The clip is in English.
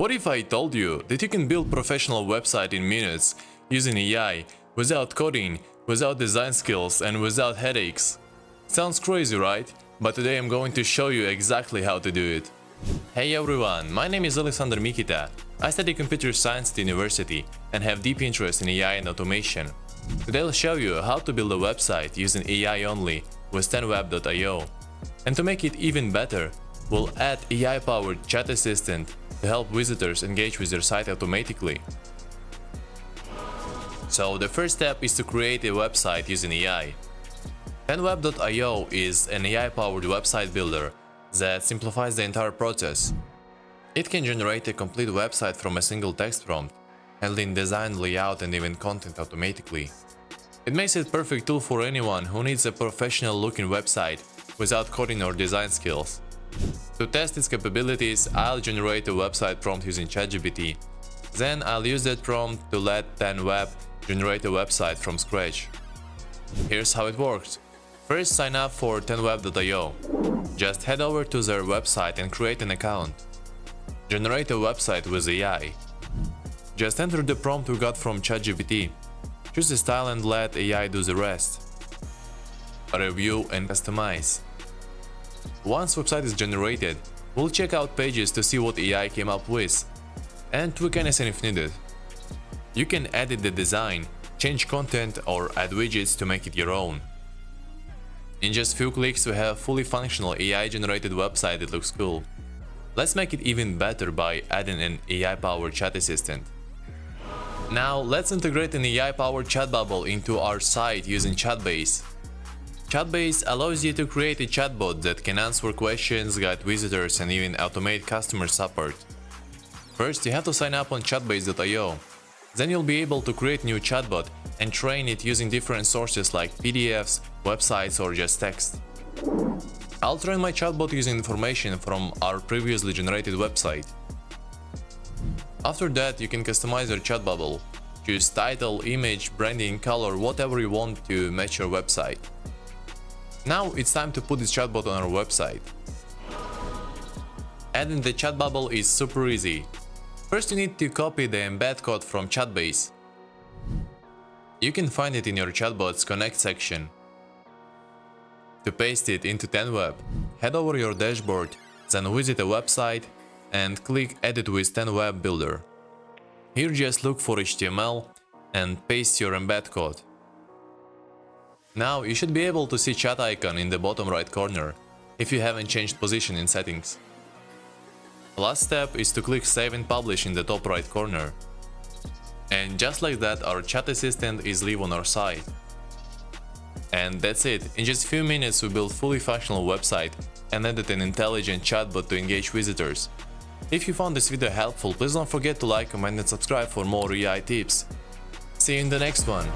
What if I told you that you can build professional website in minutes using AI, without coding, without design skills and without headaches? Sounds crazy, right? But today I'm going to show you exactly how to do it. Hey everyone, my name is Alexander Mikita. I study computer science at university and have deep interest in AI and automation. Today I'll show you how to build a website using AI only with 10web.io. And to make it even better, we'll add AI-powered chat assistant to help visitors engage with their site automatically. So the first step is to create a website using AI. 10web.io is an AI-powered website builder that simplifies the entire process. It can generate a complete website from a single text prompt, handling design, layout and even content automatically. It makes it a perfect tool for anyone who needs a professional-looking website without coding or design skills. To test its capabilities, I'll generate a website prompt using ChatGPT. Then I'll use that prompt to let 10web generate a website from scratch. Here's how it works. First, sign up for 10web.io. Just head over to their website and create an account. Generate a website with AI. Just enter the prompt we got from ChatGPT. Choose a style and let AI do the rest. Review and customize. Once website is generated, we'll check out pages to see what AI came up with, and tweak anything if needed. You can edit the design, change content or add widgets to make it your own. In just few clicks we have a fully functional AI-generated website that looks cool. Let's make it even better by adding an AI-powered chat assistant. Now let's integrate an AI-powered chat bubble into our site using Chatbase. Chatbase allows you to create a chatbot that can answer questions, guide visitors and even automate customer support. First, you have to sign up on chatbase.io. Then you'll be able to create new chatbot and train it using different sources like PDFs, websites or just text. I'll train my chatbot using information from our previously generated website. After that, you can customize your chat bubble. Choose title, image, branding, color, whatever you want to match your website. Now it's time to put this chatbot on our website. Adding the chat bubble is super easy. First you need to copy the embed code from Chatbase. You can find it in your chatbot's connect section. To paste it into 10web, head over your dashboard, then visit a website and click Edit with 10web Builder. Here just look for HTML and paste your embed code. Now you should be able to see chat icon in the bottom right corner, if you haven't changed position in settings. The last step is to click Save and Publish in the top right corner. And just like that, our chat assistant is live on our site. And that's it, in just a few minutes we built fully functional website and added an intelligent chatbot to engage visitors. If you found this video helpful, please don't forget to like, comment and subscribe for more AI tips. See you in the next one!